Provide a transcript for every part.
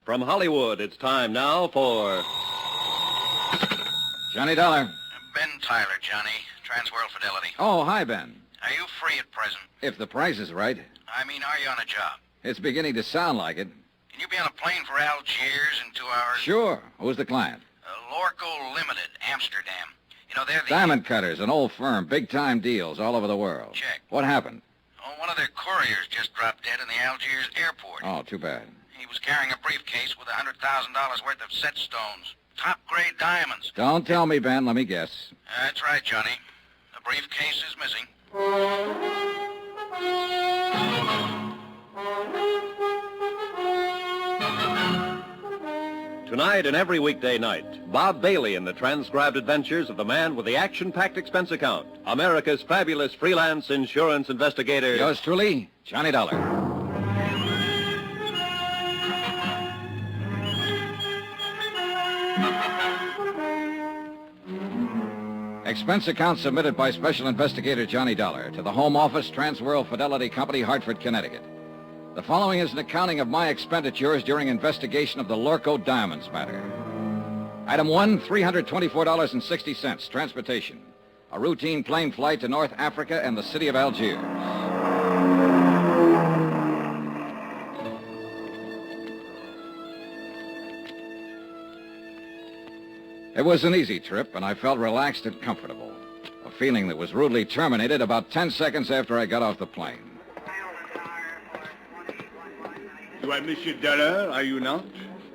From Hollywood, it's time now for... Johnny Dollar. Ben Tyler, Johnny. Transworld Fidelity. Oh, hi, Ben. Are you free at present? If the price is right. I mean, are you on a job? It's beginning to sound like it. Can you be on a plane for Algiers in 2 hours? Sure. Who's the client? Lorcoe Limited, Amsterdam. You know, they're the... Diamond Cutters, an old firm. Big-time deals all over the world. Check. What happened? Oh, one of their couriers just dropped dead in the Algiers airport. Oh, too bad. He was carrying a briefcase with $100,000 worth of set stones. Top-grade diamonds. Don't tell me, Ben. Let me guess. That's right, Johnny. The briefcase is missing. Tonight and every weekday night, Bob Bailey in the transcribed adventures of the man with the action-packed expense account, America's fabulous freelance insurance investigator... Yours truly, Johnny Dollar. Expense account submitted by Special Investigator Johnny Dollar to the Home Office, Transworld Fidelity Company, Hartford, Connecticut. The following is an accounting of my expenditures during investigation of the Lorcoe Diamonds matter. Item 1, $324.60, transportation. A routine plane flight to North Africa and the city of Algiers. It was an easy trip, and I felt relaxed and comfortable. A feeling that was rudely terminated about 10 seconds after I got off the plane. You are Monsieur Dollar, are you not?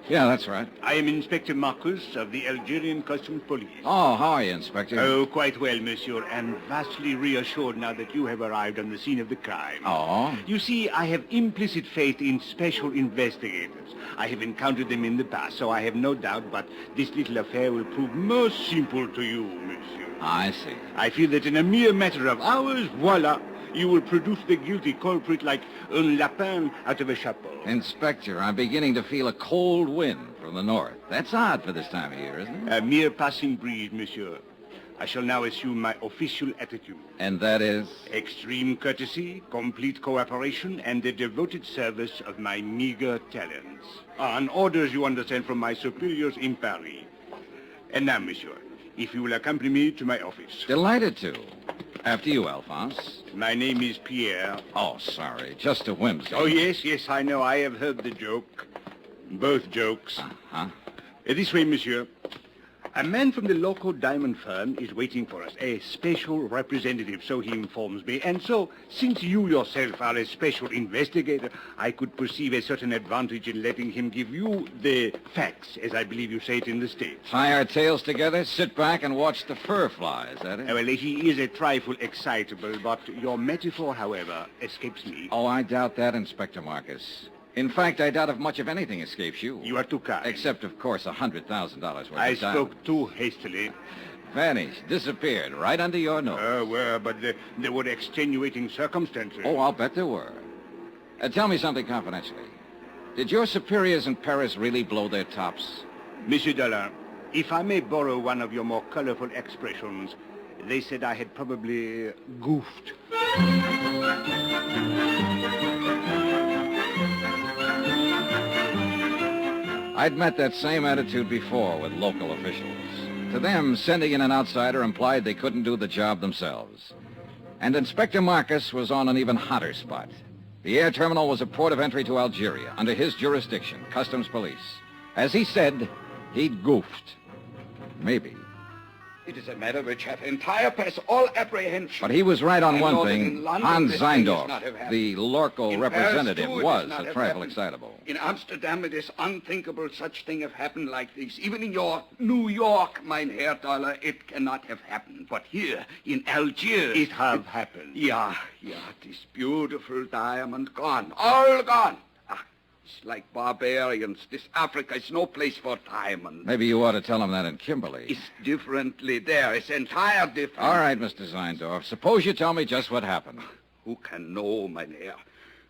Yeah, that's right. I am Inspector Marcus of the Algerian Customs Police. Oh, how are you, Inspector? Oh, quite well, monsieur, and vastly reassured now that you have arrived on the scene of the crime. Oh? You see, I have implicit faith in special investigators. I have encountered them in the past, so I have no doubt, but this little affair will prove most simple to you, monsieur. I see. I feel that in a mere matter of hours, voila, you will produce the guilty culprit like un lapin out of a chapeau. Inspector, I'm beginning to feel a cold wind from the north. That's odd for this time of year, isn't it? A mere passing breeze, monsieur. I shall now assume my official attitude. And that is? Extreme courtesy, complete cooperation, and the devoted service of my meager talents. On orders, you understand, from my superiors in Paris. And now, monsieur, if you will accompany me to my office. Delighted to. After you, Alphonse. My name is Pierre. Oh, sorry. Just a whimsy. Oh, yes, I know. I have heard the joke. Both jokes. Uh-huh. This way, monsieur. A man from the local diamond firm is waiting for us, a special representative, so he informs me. And so, since you yourself are a special investigator, I could perceive a certain advantage in letting him give you the facts, as I believe you say it in the States. Tie our tails together, sit back, and watch the fur fly, is that it? Well, he is a trifle excitable, but your metaphor, however, escapes me. Oh, I doubt that, Inspector Marcus. In fact, I doubt if much of anything escapes you. You are too kind. Except, of course, $100,000 worth I of diamonds. spoke too hastily. Vanished, disappeared, right under your nose. Well, but there were extenuating circumstances. Oh, I'll bet there were. Tell me something confidentially. Did your superiors in Paris really blow their tops? Monsieur Dollar, if I may borrow one of your more colorful expressions, they said I had probably goofed. I'd met that same attitude before with local officials. To them, sending in an outsider implied they couldn't do the job themselves. And Inspector Marcus was on an even hotter spot. The air terminal was a port of entry to Algeria, under his jurisdiction, Customs Police. As he said, he'd goofed. Maybe. It is a matter which hath entire past all apprehension. But he was right on I one know that thing. in London Hans this thing does Zeindorf, not have happened. the Lorcoe In representative, Paris, too, it was does not a have trifle happened. excitable. In Amsterdam, it is unthinkable such thing have happened like this. Even in your New York, mein Herr Dollar, it cannot have happened. But here, in Algiers... It have happened. Yeah, this beautiful diamond gone. All gone. It's like barbarians. This Africa is no place for diamonds. Maybe you ought to tell him that in Kimberley. It's differently there. It's entire different. All right, Mr. Zeindorf. Suppose you tell me just what happened. Who can know, mein Herr?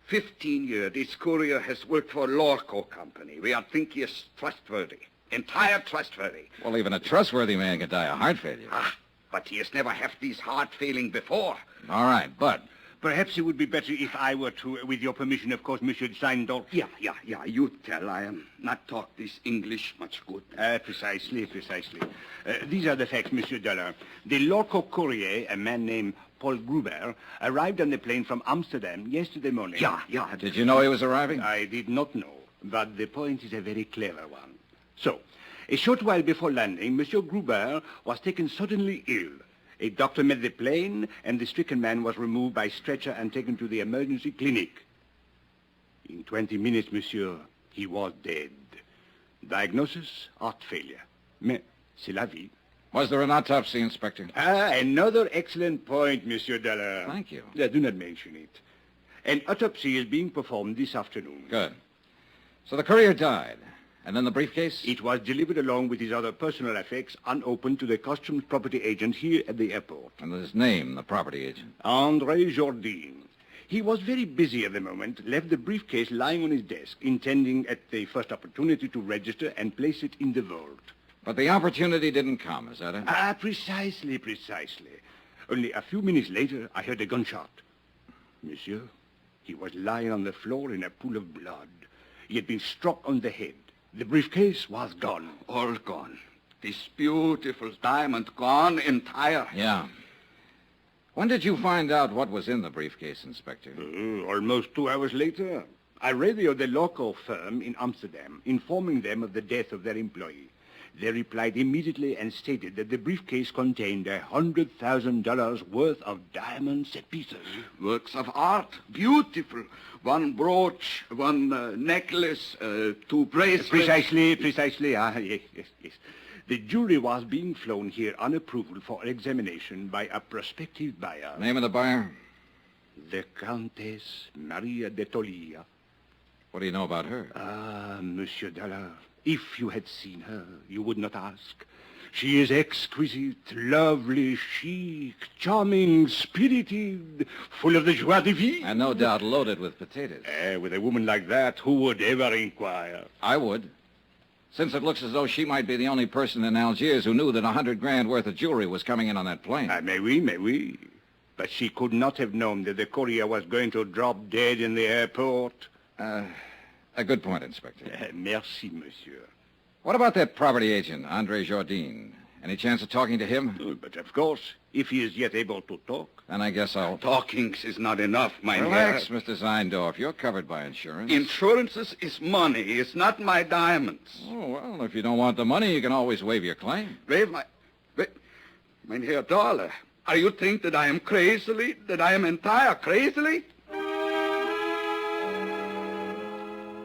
15 years, this courier has worked for Lorcoe Company. We are think he is trustworthy. Entire trustworthy. Well, even a trustworthy man can die of heart failure. But he has never had this heart failing before. All right, but Perhaps it would be better if I were to, with your permission, of course, Monsieur Seindorf. Yeah. You tell. I am not talk this English much good. Precisely. These are the facts, Monsieur Dollar. The Lorcoe courier, a man named Paul Gruber, arrived on the plane from Amsterdam yesterday morning. Yeah. Did you know he was arriving? I did not know, but the point is a very clever one. So, a short while before landing, Monsieur Gruber was taken suddenly ill. A doctor met the plane, and the stricken man was removed by stretcher and taken to the emergency clinic. In 20 minutes, monsieur, he was dead. Diagnosis, heart failure. Mais c'est la vie. Was there an autopsy, Inspector? Another excellent point, Monsieur Dollar. Thank you. Do not mention it. An autopsy is being performed this afternoon. Good. So the courier died. And then the briefcase? It was delivered along with his other personal effects, unopened, to the customs property agent here at the airport. And his name, the property agent? André Jourdain. He was very busy at the moment, left the briefcase lying on his desk, intending at the first opportunity to register and place it in the vault. But the opportunity didn't come, is that it? Precisely. Only a few minutes later, I heard a gunshot. Monsieur, he was lying on the floor in a pool of blood. He had been struck on the head. The briefcase was gone. All gone. This beautiful diamond gone entire. Yeah. When did you find out what was in the briefcase, Inspector? Almost 2 hours later. I radioed the Lorcoe firm in Amsterdam, informing them of the death of their employee. They replied immediately and stated that the briefcase contained $100,000 worth of diamond set pieces. Works of art. Beautiful. One brooch, one necklace, 2 bracelets. Precisely. Yes. The jewelry was being flown here on approval for examination by a prospective buyer. Name of the buyer? The Countess Maria de Tolia. What do you know about her? Monsieur Dollar, if you had seen her, you would not ask. She is exquisite, lovely, chic, charming, spirited, full of the joie de vivre. And no doubt loaded with potatoes. With a woman like that, who would ever inquire? I would. Since it looks as though she might be the only person in Algiers who knew that $100,000 worth of jewelry was coming in on that plane. May we. But she could not have known that the courier was going to drop dead in the airport. A good point, Inspector. Merci, monsieur. What about that property agent, André Jourdain? Any chance of talking to him? But of course, if he is yet able to talk. Then I guess I'll... Talkings is not enough, mein Relax, Herr. Mr. Seindorf. You're covered by insurance. Insurances is money. It's not my diamonds. Oh, well, if you don't want the money, you can always waive your claim. Mein Herr Dollar, are you think that I am crazily, that I am entire crazily?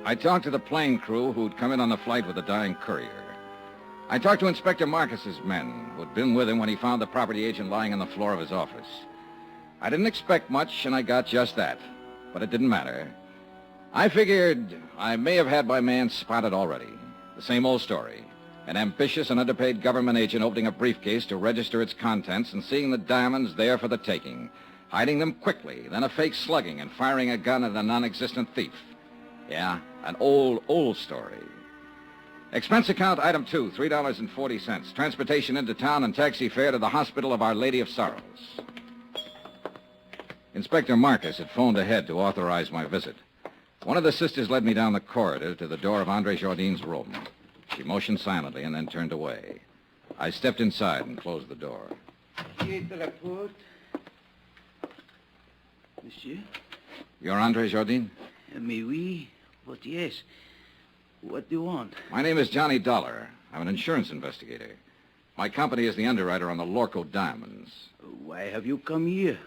I talked to the plane crew who'd come in on the flight with the dying courier. I talked to Inspector Marcus's men, who'd been with him when he found the property agent lying on the floor of his office. I didn't expect much, and I got just that. But it didn't matter. I figured I may have had my man spotted already. The same old story. An ambitious and underpaid government agent opening a briefcase to register its contents and seeing the diamonds there for the taking. Hiding them quickly, then a fake slugging and firing a gun at a non-existent thief. Yeah, an old story. Expense account item 2, $3.40. Transportation into town and taxi fare to the Hospital of Our Lady of Sorrows. Inspector Marcus had phoned ahead to authorize my visit. One of the sisters led me down the corridor to the door of André Jourdain's room. She motioned silently and then turned away. I stepped inside and closed the door. Monsieur? You're André Jourdain? Mais oui, but yes. What do you want? My name is Johnny Dollar. I'm an insurance investigator. My company is the underwriter on the Lorcoe diamonds. Why have you come here?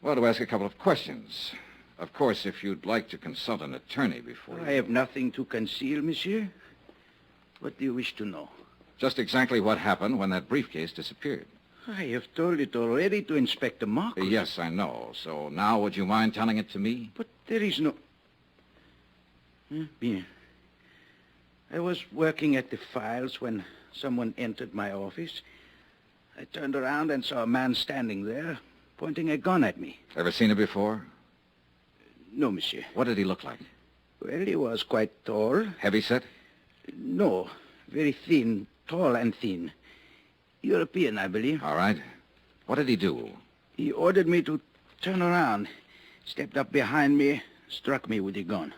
Well, to ask a couple of questions. Of course, if you'd like to consult an attorney before I have nothing to conceal, monsieur. What do you wish to know? Just exactly what happened when that briefcase disappeared. I have told it already to Inspector Marcus. Yes, I know. So now would you mind telling it to me? But there is no... Bien. I was working at the files when someone entered my office. I turned around and saw a man standing there, pointing a gun at me. Ever seen it before? No, monsieur. What did he look like? Well, he was quite tall. Heavy set? No, very thin, tall and thin. European, I believe. All right. What did he do? He ordered me to turn around. stepped up behind me, struck me with the gun.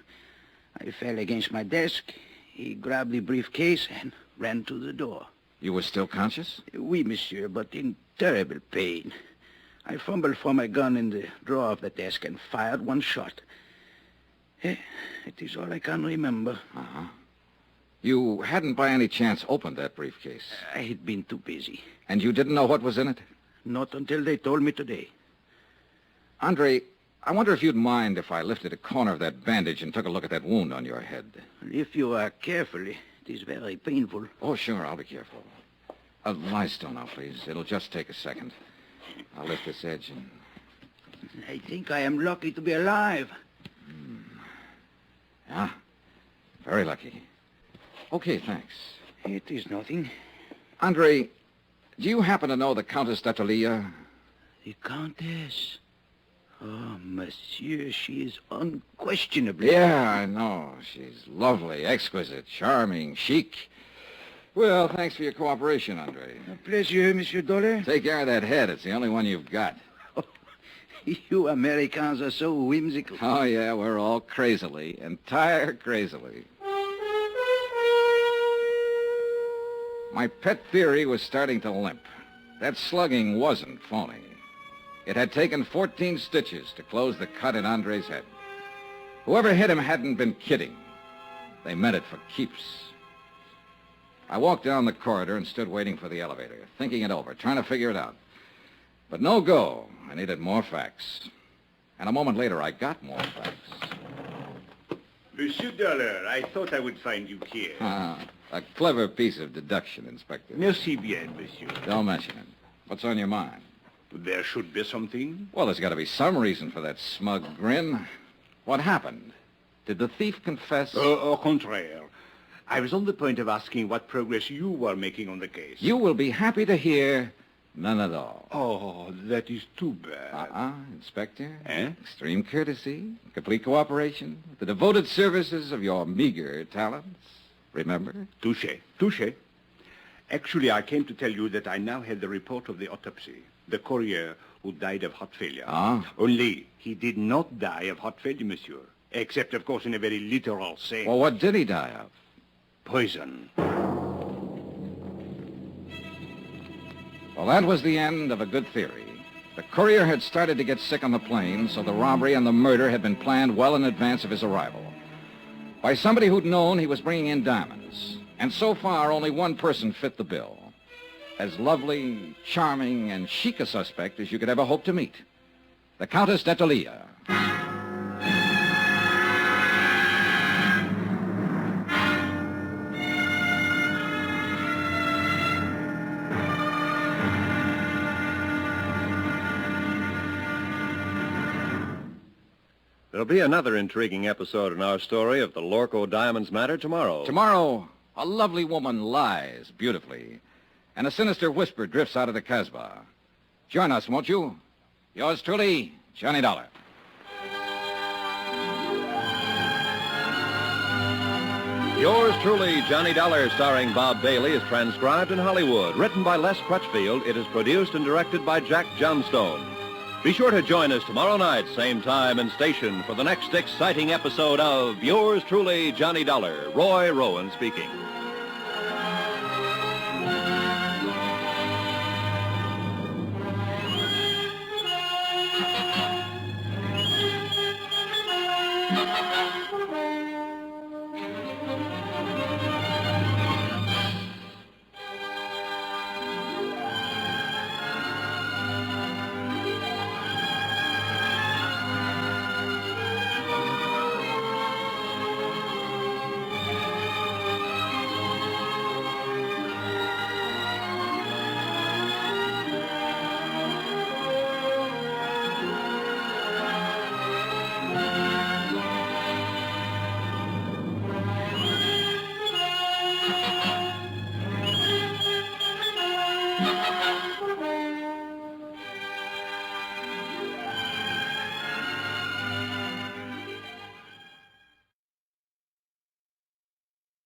I fell against my desk. He grabbed the briefcase and ran to the door. You were still conscious? Oui, monsieur, but in terrible pain. I fumbled for my gun in the drawer of the desk and fired one shot. It is all I can remember. Uh-huh. You hadn't by any chance opened that briefcase? I had been too busy. And you didn't know what was in it? Not until they told me today. Andre, I wonder if you'd mind if I lifted a corner of that bandage and took a look at that wound on your head. If you are careful, it is very painful. Oh, sure, I'll be careful. Lie still now, please. It'll just take a second. I'll lift this edge and... I think I am lucky to be alive. Yeah, very lucky. Okay, thanks. It is nothing. Andre, do you happen to know the Countess d'Atalia? The Countess? Oh, monsieur, she is unquestionably... Yeah, I know. She's lovely, exquisite, charming, chic. Well, thanks for your cooperation, Andre. A pleasure, Monsieur Dollar. Take care of that head. It's the only one you've got. You Americans are so whimsical. Oh, yeah, we're all crazily, entire crazily. My pet theory was starting to limp. That slugging wasn't phony. It had taken 14 stitches to close the cut in Andre's head. Whoever hit him hadn't been kidding. They meant it for keeps. I walked down the corridor and stood waiting for the elevator, thinking it over, trying to figure it out. But no go. I needed more facts. And a moment later, I got more facts. Monsieur Dollar, I thought I would find you here. A clever piece of deduction, Inspector. Merci bien, monsieur. Don't mention it. What's on your mind? There should be something. Well, there's got to be some reason for that smug grin. What happened? Did the thief confess? Au contraire. I was on the point of asking what progress you were making on the case. You will be happy to hear none at all. Oh, that is too bad. Inspector. Eh? Extreme courtesy, complete cooperation, the devoted services of your meager talents. Remember? Touché. Touché. Actually, I came to tell you that I now had the report of the autopsy. The courier who died of heart failure. Only he did not die of heart failure, monsieur. Except, of course, in a very literal sense. Well, what did he die of? Poison. Well, that was the end of a good theory. The courier had started to get sick on the plane, so the robbery and the murder had been planned well in advance of his arrival. By somebody who'd known he was bringing in diamonds. And so far, only one person fit the bill. As lovely, charming, and chic a suspect as you could ever hope to meet. The Countess d'Atalia. There'll be another intriguing episode in our story of the Lorcoe Diamonds matter tomorrow. Tomorrow, a lovely woman lies beautifully, and a sinister whisper drifts out of the Casbah. Join us, won't you? Yours truly, Johnny Dollar. Yours truly, Johnny Dollar, starring Bob Bailey, is transcribed in Hollywood. Written by Les Crutchfield, it is produced and directed by Jack Johnstone. Be sure to join us tomorrow night, same time and station, for the next exciting episode of Yours truly, Johnny Dollar. Roy Rowan speaking.